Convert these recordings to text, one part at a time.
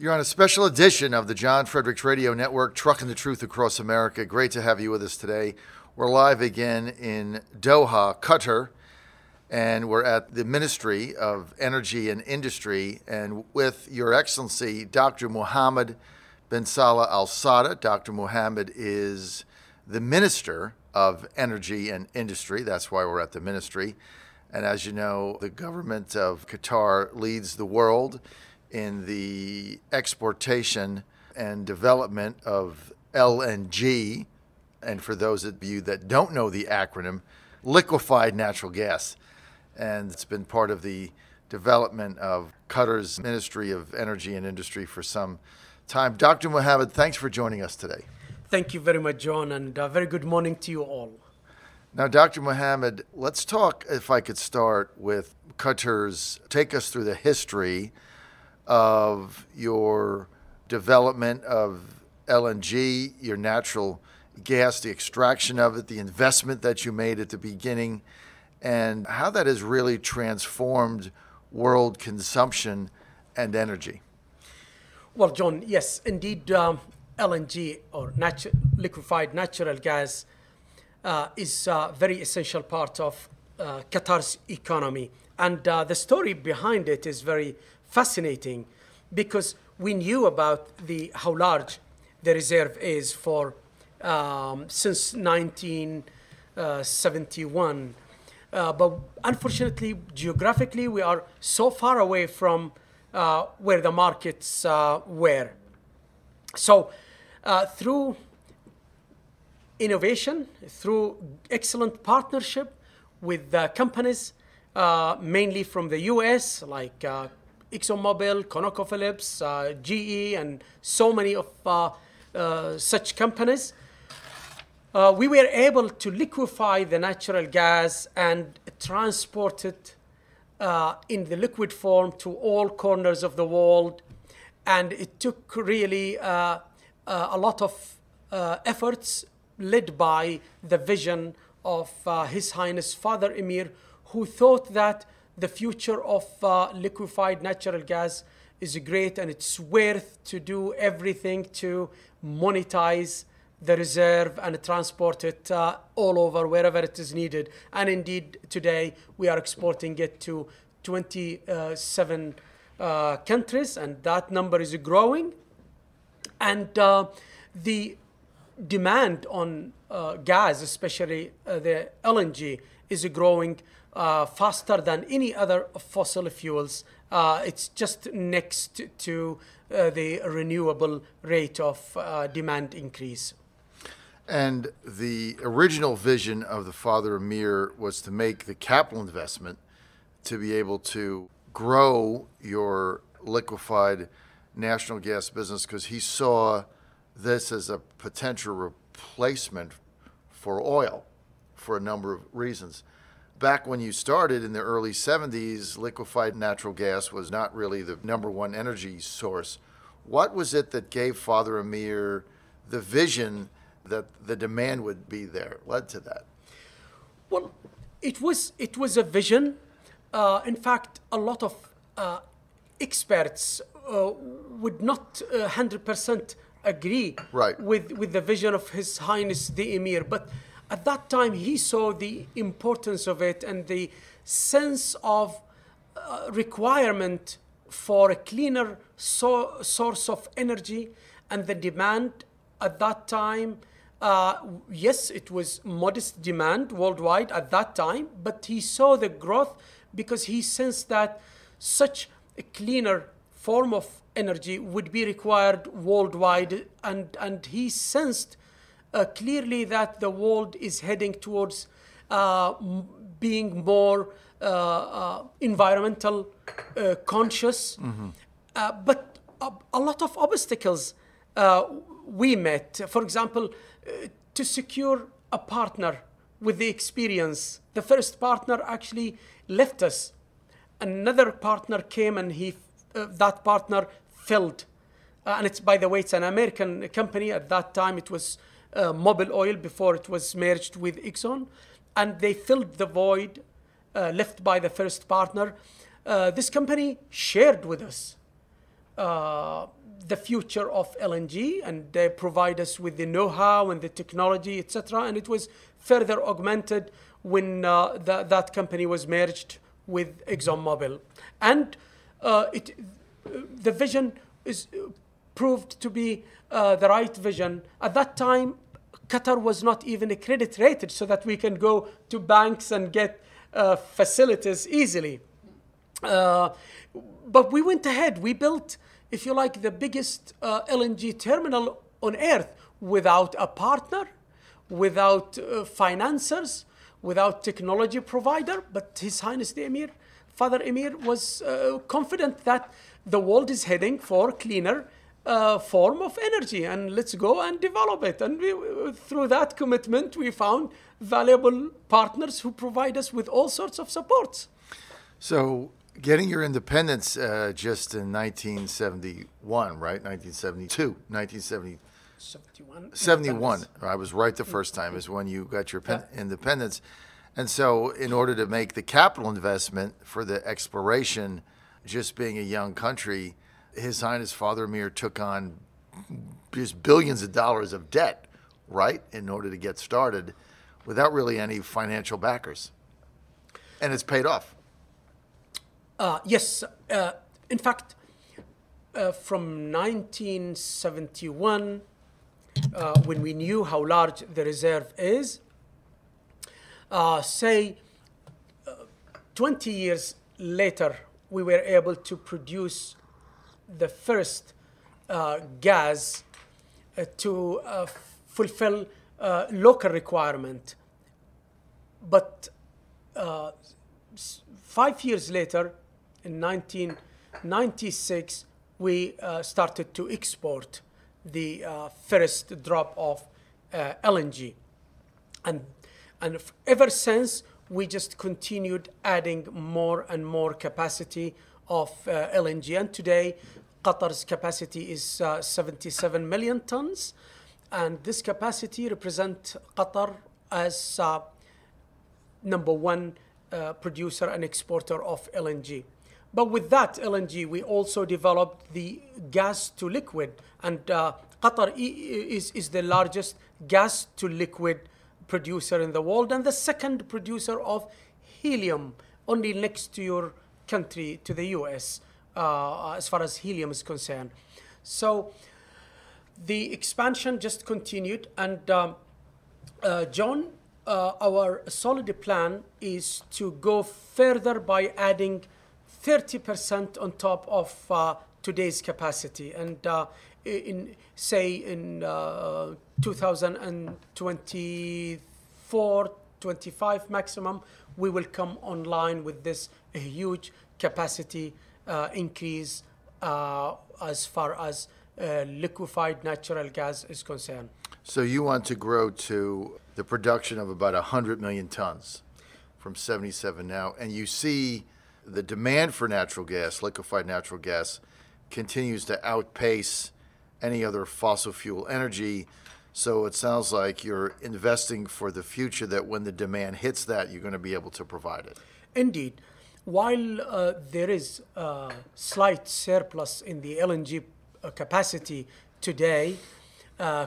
You're on a special edition of the John Fredericks Radio Network, Trucking the Truth Across America. Great to have you with us today. We're live again in Doha, Qatar, and we're at the Ministry of Energy and Industry, and with Your Excellency, Dr. Mohammed bin Saleh Al Sada. Dr. Mohammed is the Minister of Energy and Industry. That's why we're at the Ministry. And as you know, the government of Qatar leads the world in the exportation and development of LNG, and for those of you that don't know the acronym, liquefied natural gas. And it's been part of the development of Qatar's Ministry of Energy and Industry for some time. Dr. Mohammed, thanks for joining us today. Thank you very much, John, and very good morning to you all. Now, Dr. Mohammed, let's talk, if I could start with Qatar's, take us through the history of your development of LNG, your natural gas, the extraction of it, the investment that you made at the beginning, and how that has really transformed world consumption and energy. Well, John, yes, indeed, LNG, or liquefied natural gas, is a very essential part of Qatar's economy. And the story behind it is very fascinating, because we knew about how large the reserve is for since 1971. But unfortunately, geographically, we are so far away from where the markets were. So through innovation, through excellent partnership with companies, mainly from the US, like ExxonMobil, ConocoPhillips, GE, and so many of such companies, we were able to liquefy the natural gas and transport it in the liquid form to all corners of the world. And it took really a lot of efforts led by the vision of His Highness Father Emir, who thought that the future of liquefied natural gas is great, and it's worth to do everything to monetize the reserve and transport it all over wherever it is needed. And indeed, today we are exporting it to 27 countries, and that number is growing. And the demand on gas, especially the LNG, is growing faster than any other fossil fuels. It's just next to the renewable rate of demand increase. And the original vision of the Father Emir was to make the capital investment to be able to grow your liquefied natural gas business, because he saw this as a potential replacement for oil for a number of reasons. Back when you started in the early 70s, liquefied natural gas was not really the number one energy source. What was it that gave Father Emir the vision that the demand would be there, led to that? Well, it was a vision. In fact, a lot of experts would not 100% agree with the vision of His Highness the Emir. But at that time, he saw the importance of it and the sense of requirement for a cleaner source of energy, and the demand at that time. Yes, it was modest demand worldwide at that time, but he saw the growth because he sensed that such a cleaner form of energy would be required worldwide, and he sensed clearly that the world is heading towards being more environmental conscious. Mm-hmm. But a lot of obstacles we met. For example, to secure a partner with the experience. The first partner actually left us. Another partner came, and that partner failed. And it's, by the way, it's an American company. At that time, it was Mobil Oil before it was merged with Exxon. And they filled the void left by the first partner. This company shared with us the future of LNG, and they provide us with the know-how and the technology, etc. And it was further augmented when that company was merged with ExxonMobil. And the vision is proved to be the right vision. At that time, Qatar was not even credit rated so that we can go to banks and get facilities easily. But we went ahead. We built, if you like, the biggest LNG terminal on earth without a partner, without financiers, without technology provider. But His Highness the Emir, Father Emir, was confident that the world is heading for cleaner form of energy, and let's go and develop it. And through that commitment, we found valuable partners who provide us with all sorts of supports. So getting your independence just in 1971, right? 1972, 1971. I was right the first time is when you got your independence. And so in order to make the capital investment for the exploration, just being a young country, His Highness Father Emir took on just billions of dollars of debt, right, in order to get started without really any financial backers. And it's paid off. Yes. In fact, from 1971, when we knew how large the reserve is, say 20 years later, we were able to produce the first gas to fulfill local requirement. But 5 years later, in 1996, we started to export the first drop of LNG. And ever since, we just continued adding more and more capacity of LNG. And today, Qatar's capacity is 77 million tons. And this capacity represents Qatar as number one producer and exporter of LNG. But with that LNG, we also developed the gas to liquid. And Qatar is the largest gas to liquid producer in the world and the second producer of helium, only next to your country, to the US, as far as helium is concerned. So the expansion just continued. And John, our solid plan is to go further by adding 30% on top of today's capacity. And in 2024, 25 maximum, we will come online with this huge capacity increase as far as liquefied natural gas is concerned. So you want to grow to the production of about 100 million tons from 77 now, and you see the demand for natural gas, liquefied natural gas, continues to outpace any other fossil fuel energy. So it sounds like you're investing for the future, that when the demand hits that, you're going to be able to provide it. Indeed. While there is a slight surplus in the LNG capacity today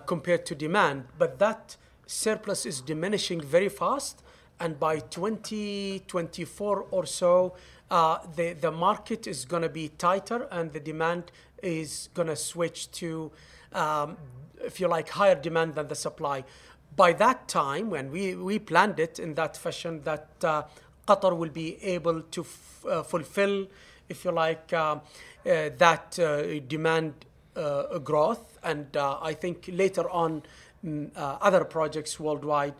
compared to demand, but that surplus is diminishing very fast. And by 2024 or so, the market is going to be tighter and the demand is going to switch to, if you like, higher demand than the supply. By that time, when we planned it in that fashion, that Qatar will be able to fulfill, if you like, that demand growth. And I think later on, other projects worldwide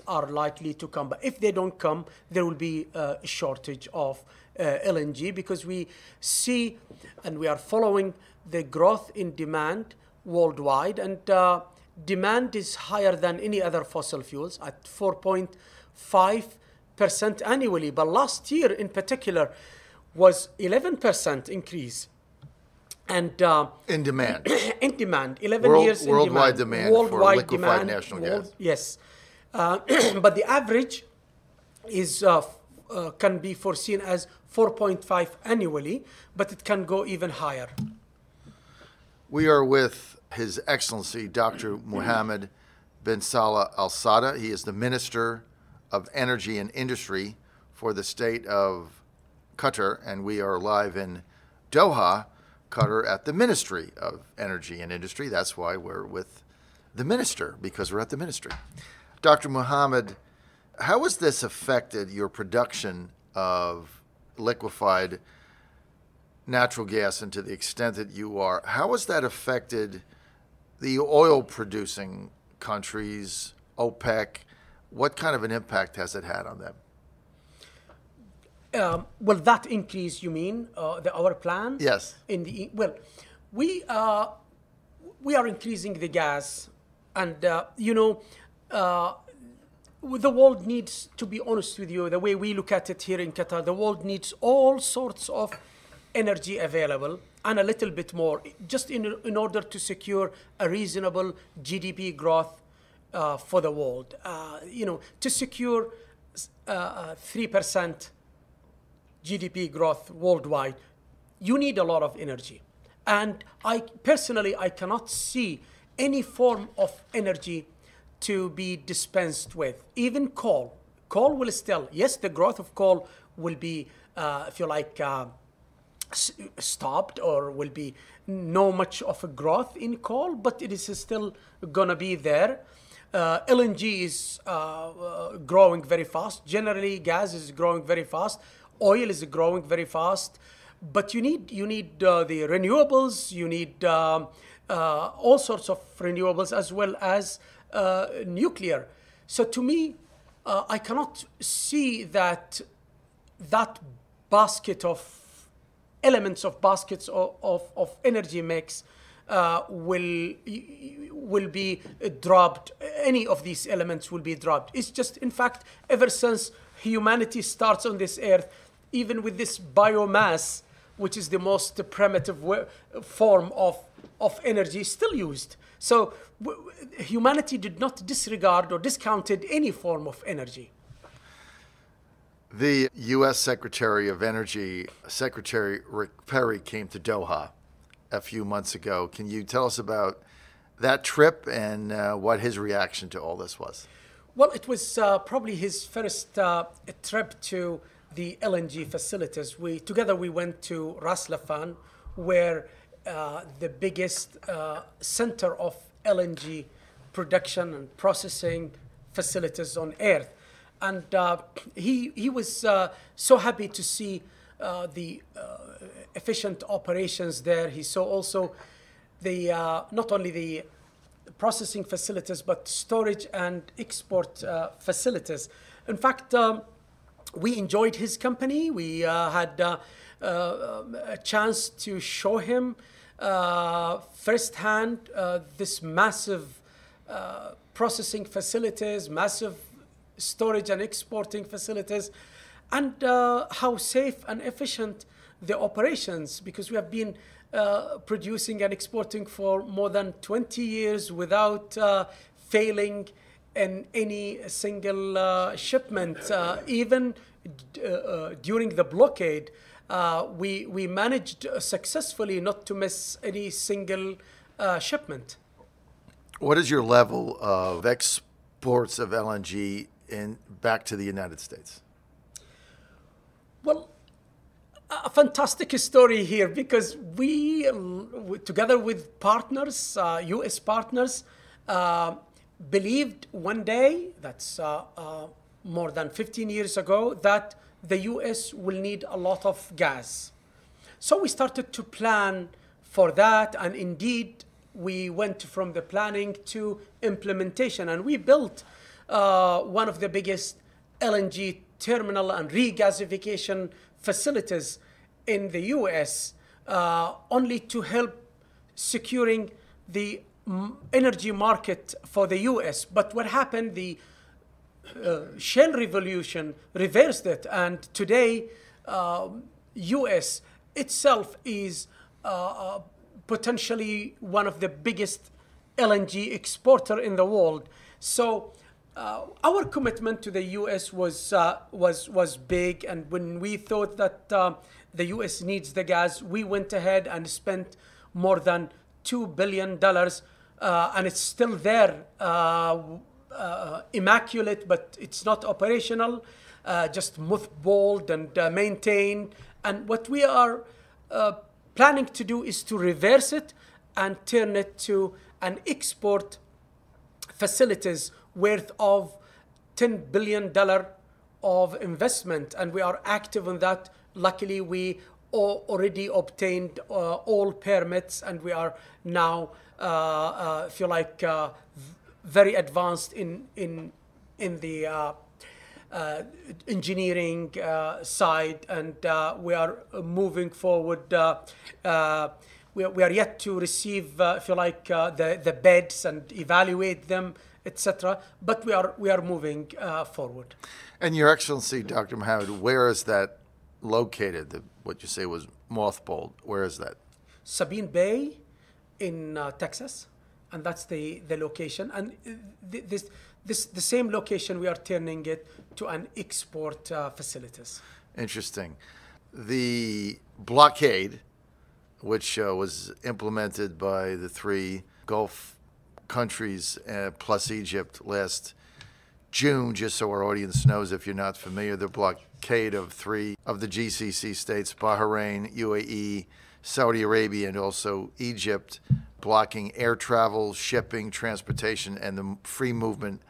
are likely to come. But if they don't come, there will be a shortage of LNG, because we see and we are following the growth in demand worldwide. And demand is higher than any other fossil fuels at 4.5% annually. But last year in particular was 11% increase. And in demand. In demand, 11 years in worldwide demand. Worldwide demand for liquefied natural gas. Yes. But the average is can be foreseen as 4.5 annually, but it can go even higher. We are with His Excellency Dr. Mohammed bin Saleh Al Sada. He is the Minister of Energy and Industry for the state of Qatar, and we are live in Doha, Qatar, at the Ministry of Energy and Industry. That's why we're with the minister, because we're at the ministry. Dr. Mohammed, how has this affected your production of liquefied natural gas, and to the extent that you are, how has that affected the oil-producing countries, OPEC? What kind of an impact has it had on them? Well, that increase, you mean, our plan? Yes. We are increasing the gas, and the world needs, to be honest with you, the way we look at it here in Qatar, the world needs all sorts of energy available and a little bit more, just in order to secure a reasonable GDP growth for the world. To secure 3% GDP growth worldwide, you need a lot of energy. And I cannot see any form of energy to be dispensed with. Even coal. Coal will still, yes, the growth of coal will be, stopped, or will be no much of a growth in coal, but it is still gonna be there. LNG is growing very fast. Generally, gas is growing very fast. Oil is growing very fast. But you need the renewables. You need all sorts of renewables, as well as nuclear. So to me, I cannot see that basket of elements of baskets of energy mix will be dropped. Any of these elements will be dropped. It's just, in fact, ever since humanity starts on this earth, even with this biomass, which is the most primitive form of energy, still used. So humanity did not disregard or discounted any form of energy. The U.S. Secretary of Energy, Secretary Rick Perry, came to Doha a few months ago. Can you tell us about that trip and what his reaction to all this was? Well, it was probably his first trip to the LNG facilities. Together we went to Ras Laffan, where the biggest center of LNG production and processing facilities on earth. And he was so happy to see the efficient operations there. He saw also the not only the processing facilities, but storage and export facilities. In fact, we enjoyed his company. We had a chance to show him firsthand this massive processing facilities, massive storage and exporting facilities, and how safe and efficient the operations, because we have been producing and exporting for more than 20 years without failing in any single shipment. Even during the blockade, we managed successfully not to miss any single shipment. What is your level of exports of LNG back to the United States? Well, a fantastic story here, because we, together with partners, U.S. partners, believed one day, that's more than 15 years ago, that the U.S. will need a lot of gas. So we started to plan for that, and indeed we went from the planning to implementation, and we built one of the biggest LNG terminal and regasification facilities in the U.S., only to help securing the energy market for the U.S. But what happened, the shale revolution reversed it, and today U.S. itself is potentially one of the biggest LNG exporter in the world. So our commitment to the U.S. was big, and when we thought that the U.S. needs the gas, we went ahead and spent more than $2 billion, and it's still there, immaculate, but it's not operational, just mothballed and maintained. And what we are planning to do is to reverse it and turn it to an export facilities worth of $10 billion of investment, and we are active on that. Luckily, we already obtained all permits, and we are now, if you like, very advanced in the engineering side, and we are moving forward. We are yet to receive, if you like, the beds and evaluate them, etc. But we are moving forward. And Your Excellency, Dr. Mohammed, where is that located? What you say was mothballed. Where is that? Sabine Bay in Texas, and that's the location. And the same location, we are turning it to an export facilities. Interesting. The blockade, which was implemented by the three Gulf countries plus Egypt last June, just so our audience knows, if you're not familiar, the blockade of three of the GCC states, Bahrain, UAE, Saudi Arabia, and also Egypt, blocking air travel, shipping, transportation, and the free movement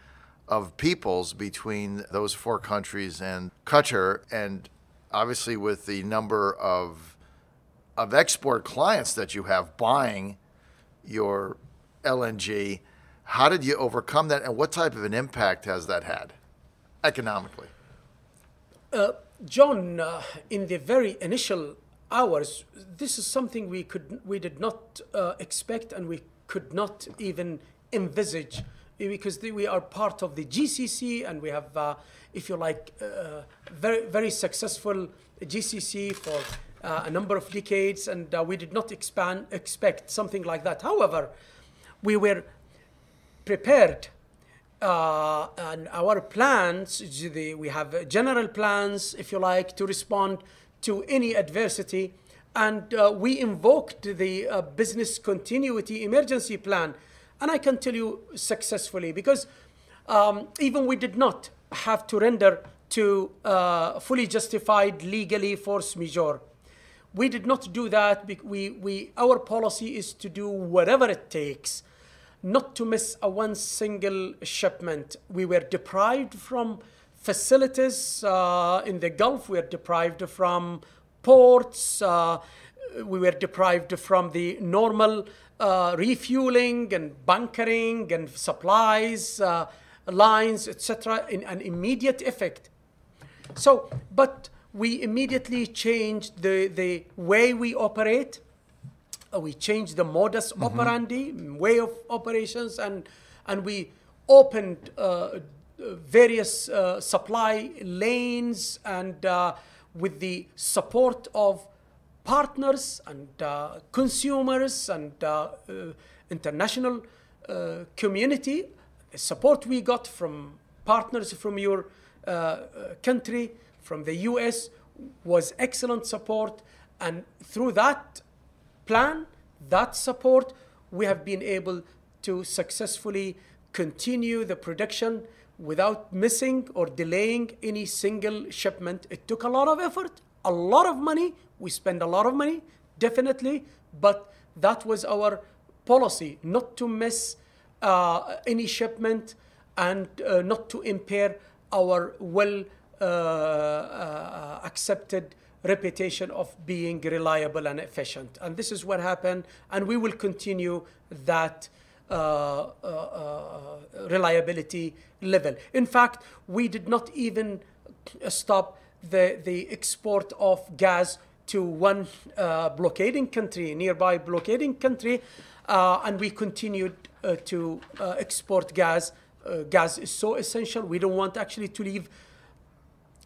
of peoples between those four countries and Qatar. And obviously with the number of export clients that you have buying your LNG, how did you overcome that, and what type of an impact has that had economically? John, in the very initial hours, this is something we did not expect, and we could not even envisage, because we are part of the GCC, and we have, if you like, very, very successful GCC for a number of decades, and we did not expect something like that. However, we were prepared, and our plans, we have general plans, if you like, to respond to any adversity, and we invoked the business continuity emergency plan, and I can tell you successfully, because even we did not have to render to fully justified legally force majeure. We did not do that. Our policy is to do whatever it takes, not to miss one single shipment. We were deprived from facilities in the Gulf. We were deprived from ports. We were deprived from the normal refueling and bunkering and supplies, lines, etc., in an immediate effect. So, but we immediately changed the way we operate. We changed the modus operandi, way of operations, and we opened various supply lanes, and with the support of partners and consumers and international community, support we got from partners from your country, from the US, was excellent support. And through that plan, that support, we have been able to successfully continue the production without missing or delaying any single shipment. It took a lot of effort, a lot of money. We spent a lot of money, definitely, but that was our policy, not to miss any shipment, and not to impair our accepted reputation of being reliable and efficient. And this is what happened, and we will continue that reliability level. In fact, we did not even stop the export of gas to one blockading country, nearby blockading country, and we continued to export gas. Gas is so essential. We don't want actually to leave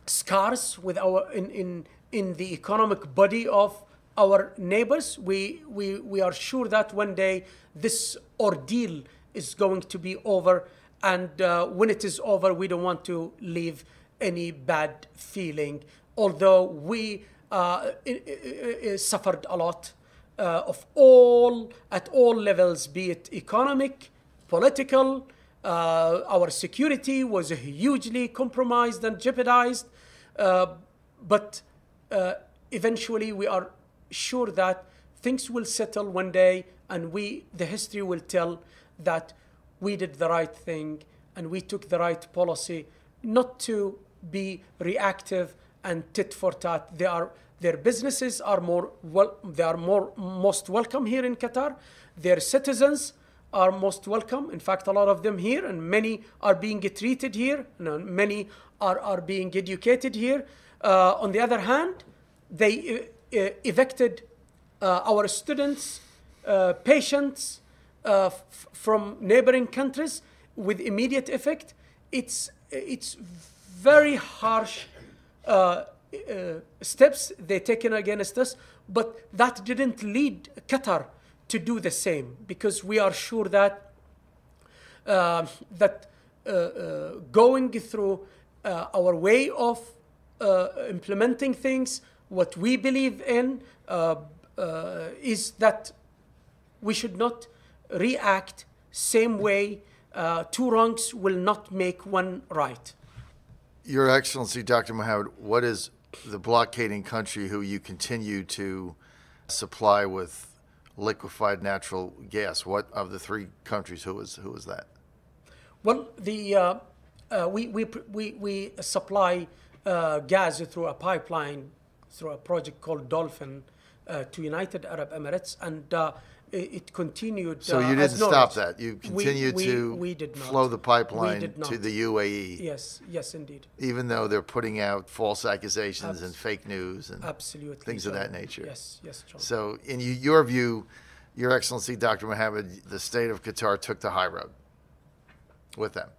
scars with our in the economic body of our neighbors. We are sure that one day this ordeal is going to be over, and when it is over, we don't want to leave any bad feeling. Although we suffered a lot at all levels, be it economic, political. Our security was hugely compromised and jeopardized, but eventually we are sure that things will settle one day, and the history will tell that we did the right thing and we took the right policy, not to be reactive and tit for tat. Their businesses are most welcome here in Qatar. Their citizens are most welcome. In fact, a lot of them here, and many are being treated here. Many are being educated here. On the other hand, they evicted our students, patients from neighboring countries with immediate effect. It's very harsh steps they taken against us, but that didn't lead Qatar to do the same, because we are sure that going through our way of implementing things, what we believe in is that we should not react same way. Two wrongs will not make one right. Your Excellency, Dr. Mohammed, what is the blockading country who you continue to supply with liquefied natural gas? What of the three countries, who is that? Well, we supply gas through a pipeline, through a project called Dolphin, to United Arab Emirates, and it continued. So you didn't stop that. You continued we did not flow the pipeline to the UAE. Yes, indeed. Even though they're putting out false accusations and fake news and things of that nature. Yes, John. So in your view, Your Excellency, Dr. Mohammed, the state of Qatar took the high road with them,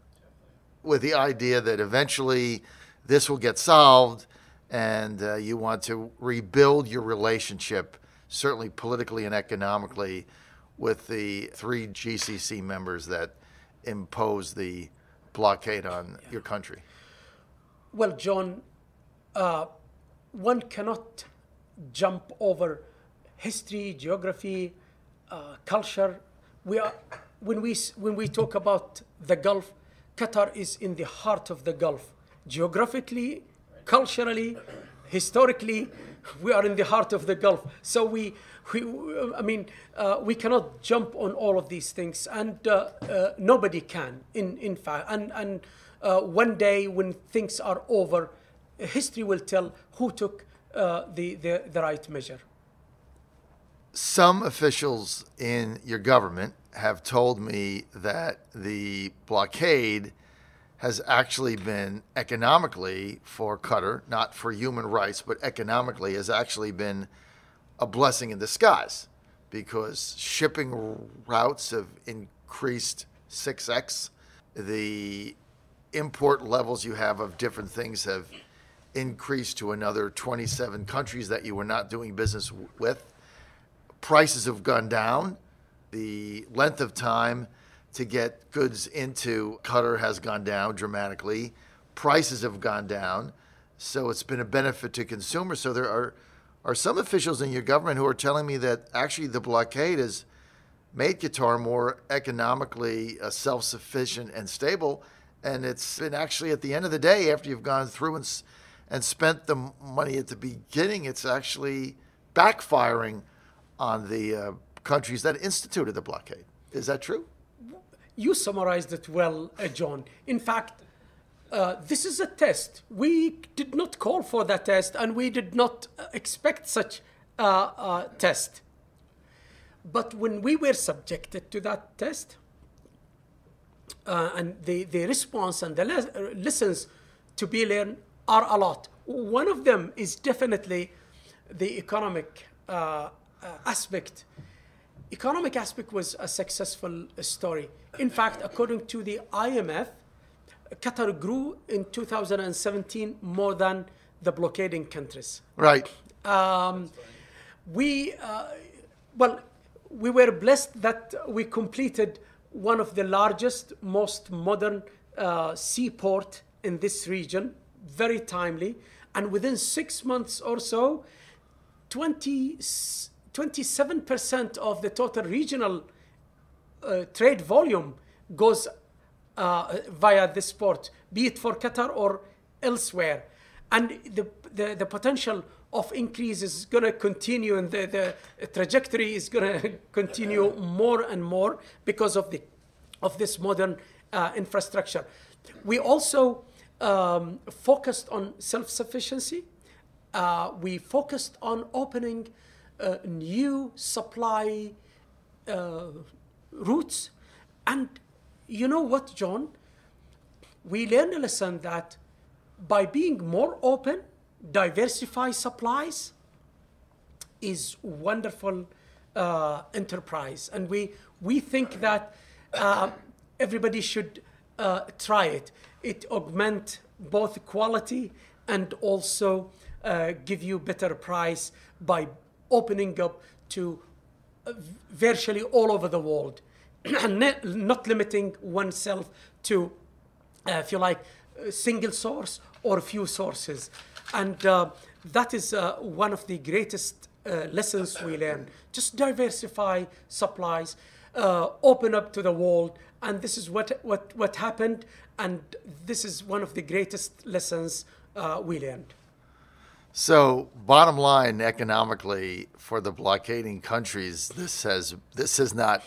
with the idea that eventually this will get solved, and you want to rebuild your relationship, certainly politically and economically, with the three GCC members that imposed the blockade on your country. Well, John, one cannot jump over history, geography, culture. When we talk about the Gulf, Qatar is in the heart of the Gulf. Geographically, culturally, historically, we are in the heart of the Gulf. So we cannot jump on all of these things, and nobody can. In fact, and one day when things are over, history will tell who took the right measure. Some officials in your government have told me that the blockade has actually been economically for Qatar, not for human rights, but economically has actually been a blessing in disguise, because shipping routes have increased 6x. The import levels you have of different things have increased to another 27 countries that you were not doing business with. Prices have gone down. The length of time to get goods into Qatar has gone down dramatically. Prices have gone down. So it's been a benefit to consumers. So there are some officials in your government who are telling me that actually the blockade has made Qatar more economically self-sufficient and stable. And it's been actually, at the end of the day, after you've gone through and spent the money at the beginning, it's actually backfiring on the countries that instituted the blockade. Is that true? You summarized it well, John. In fact, this is a test. We did not call for that test, and we did not expect such a test. But when we were subjected to that test, and the response and the lessons to be learned are a lot. One of them is definitely the economic aspect. Economic aspect was a successful story. In fact, according to the IMF, Qatar grew in 2017 more than the blockading countries. Right. We were blessed that we completed one of the largest, most modern seaport in this region, very timely. And within 6 months or so, 20 27% of the total regional trade volume goes via this port, be it for Qatar or elsewhere. And the potential of increase is going to continue, and the trajectory is going to continue more and more because of this modern infrastructure. We also focused on self-sufficiency. We focused on opening new supply routes. And you know what, John? We learned a lesson that by being more open, diversify supplies is wonderful enterprise. And we think that everybody should try it. It augment both quality and also give you better price by opening up to virtually all over the world and not limiting oneself to, if you like, a single source or a few sources. And that is one of the greatest lessons we learned. Just diversify supplies, open up to the world, and this is what happened, and this is one of the greatest lessons we learned. So, bottom line, economically, for the blockading countries, this has not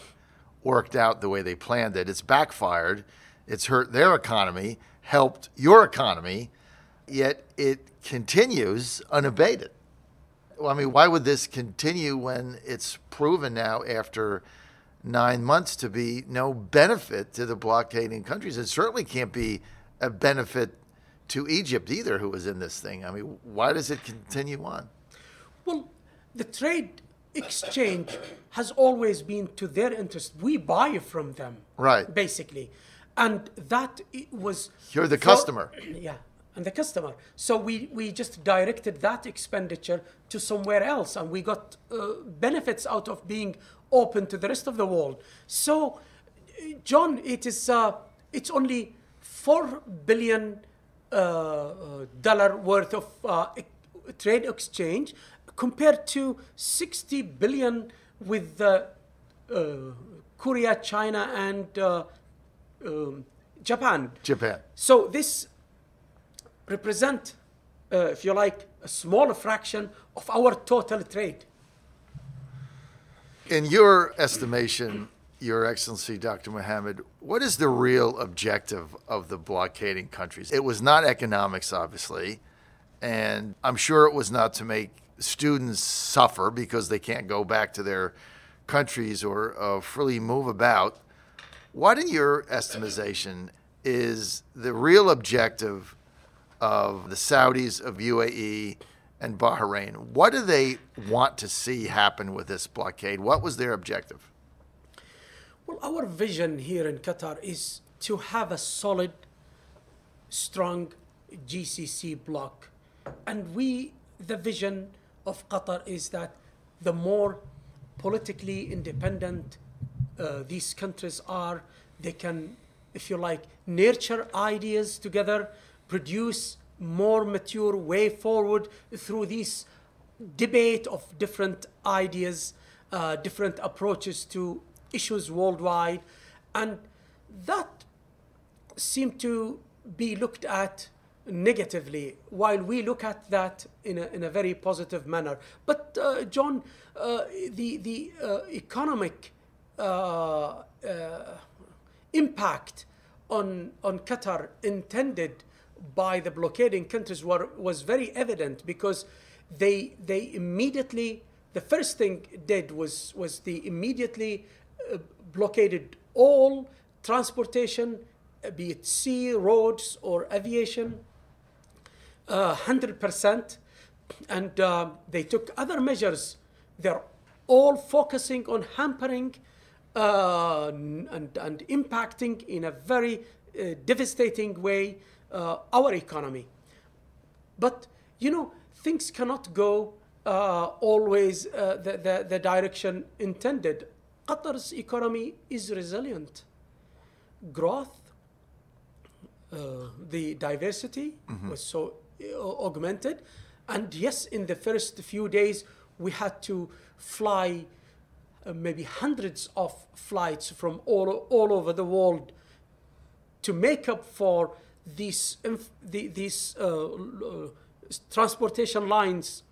worked out the way they planned it. It's backfired. It's hurt their economy, helped your economy, yet it continues unabated. Well, I mean, why would this continue when it's proven now after 9 months to be no benefit to the blockading countries? It certainly can't be a benefit to Egypt either, who was in this thing. I mean, why does it continue on? Well, the trade exchange has always been to their interest. We buy from them, right? Basically, and that was you're the customer. Yeah, and the customer. So we just directed that expenditure to somewhere else, and we got benefits out of being open to the rest of the world. So, John, it's only $4 billion worth of trade exchange compared to 60 billion with Korea, China, and Japan. So this represent, if you like, a smaller fraction of our total trade. In your estimation, Your Excellency, Dr. Mohammed, what is the real objective of the blockading countries? It was not economics, obviously, and I'm sure it was not to make students suffer because they can't go back to their countries or freely move about. What, in your estimation, is the real objective of the Saudis, of UAE, and Bahrain? What do they want to see happen with this blockade? What was their objective? Well, our vision here in Qatar is to have a solid, strong GCC bloc. And the vision of Qatar is that the more politically independent these countries are, they can, if you like, nurture ideas together, produce more mature way forward through this debate of different ideas, different approaches to issues worldwide. And that seemed to be looked at negatively, while we look at that in a very positive manner. But John, the economic impact on Qatar intended by the blockading countries was very evident, because they immediately, the first thing did was they immediately blockaded all transportation, be it sea, roads, or aviation, 100%. And they took other measures. They're all focusing on hampering and impacting in a very devastating way our economy. But, you know, things cannot go always the direction intended. Qatar's economy is resilient. Growth, the diversity was so augmented. And yes, in the first few days, we had to fly maybe hundreds of flights from all over the world to make up for these transportation lines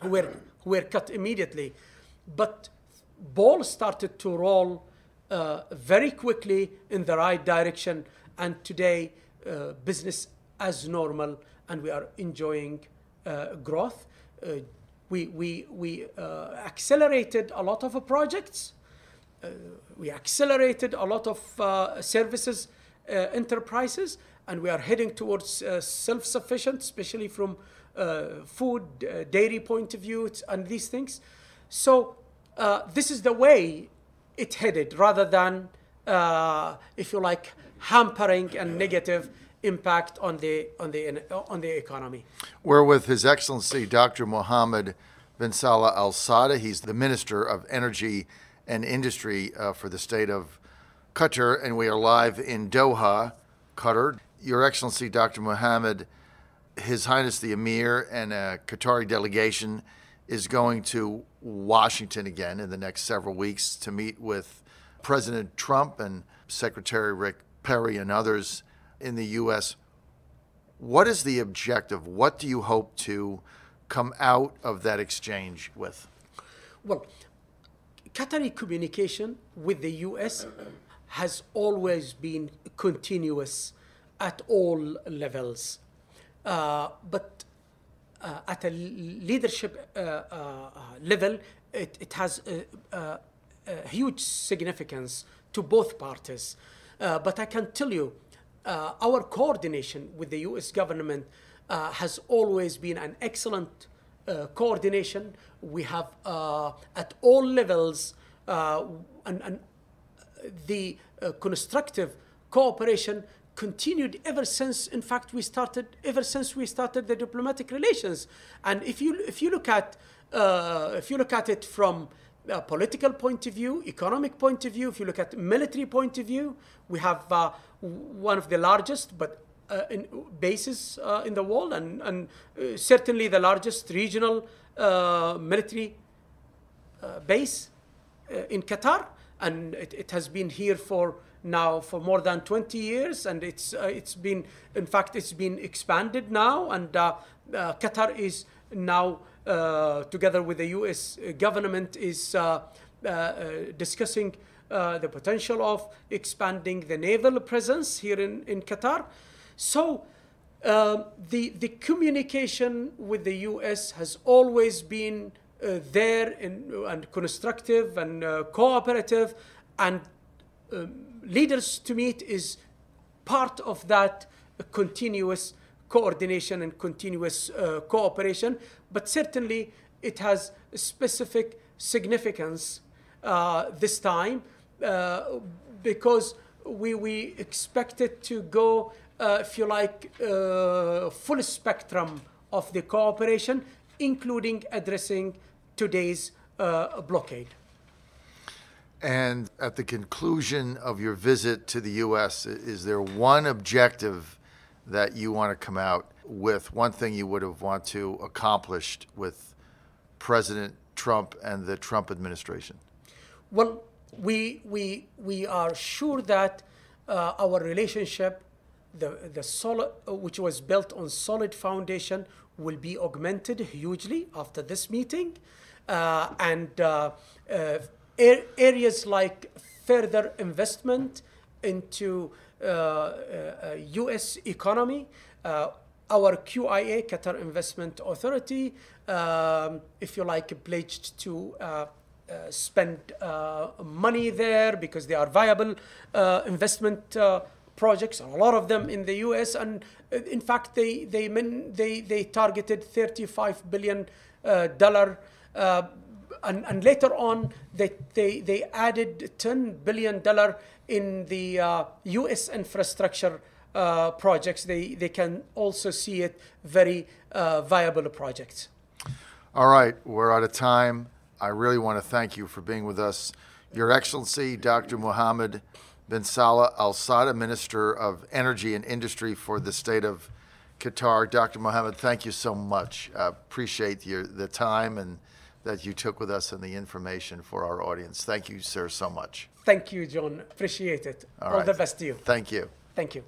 were cut immediately. But ball started to roll very quickly in the right direction, and today business as normal, and we are enjoying growth. We accelerated a lot of projects. We accelerated a lot of services, enterprises, and we are heading towards self-sufficient, especially from food, dairy point of view, and these things. So this is the way it headed, rather than, if you like, hampering and negative impact on the economy. We're with His Excellency Dr. Mohammed bin Salah Al Sada. He's the Minister of Energy and Industry for the state of Qatar, and we are live in Doha, Qatar. Your Excellency Dr. Mohammed, His Highness the Emir and a Qatari delegation is going to Washington again in the next several weeks to meet with President Trump and Secretary Rick Perry and others in the U.S. What is the objective? What do you hope to come out of that exchange with? Well, Qatari communication with the U.S. has always been continuous at all levels. But at a leadership level, it has a huge significance to both parties. But I can tell you, our coordination with the U.S. government has always been an excellent coordination. We have, at all levels, and the constructive cooperation continued ever since. In fact, ever since we started the diplomatic relations. And if you look at it from a political point of view, economic point of view, if you look at military point of view, we have one of the largest bases in the world, and certainly the largest regional military base in Qatar, and it has been here for more than 20 years, and it's been expanded now, and Qatar is now together with the U.S. government is discussing the potential of expanding the naval presence here in Qatar. So the communication with the U.S. has always been there and constructive and cooperative, and leaders to meet is part of that continuous coordination and continuous cooperation. But certainly it has specific significance this time because we expect it to go, if you like, full spectrum of the cooperation, including addressing today's blockade. And at the conclusion of your visit to the U.S., is there one objective that you want to come out with, one thing you would have want to accomplish with President Trump and the Trump administration? Well, we are sure that our relationship, the solid, which was built on solid foundation, will be augmented hugely after this meeting, and areas like further investment into U.S. economy, our QIA, Qatar Investment Authority, if you like, pledged to spend money there because they are viable investment projects, a lot of them in the U.S. And in fact, they targeted $35 billion, and later on they added $10 billion in the U.S. infrastructure projects. They can also see it very viable projects. All right, we're out of time. I really want to thank you for being with us. Your Excellency, Dr. Mohammed bin Salah Al Sada, Minister of Energy and Industry for the state of Qatar. Dr. Mohammed, thank you so much. Appreciate the time and that you took with us and the information for our audience. Thank you, sir, so much. Thank you, John. Appreciate it. All right. the best to you. Thank you. Thank you.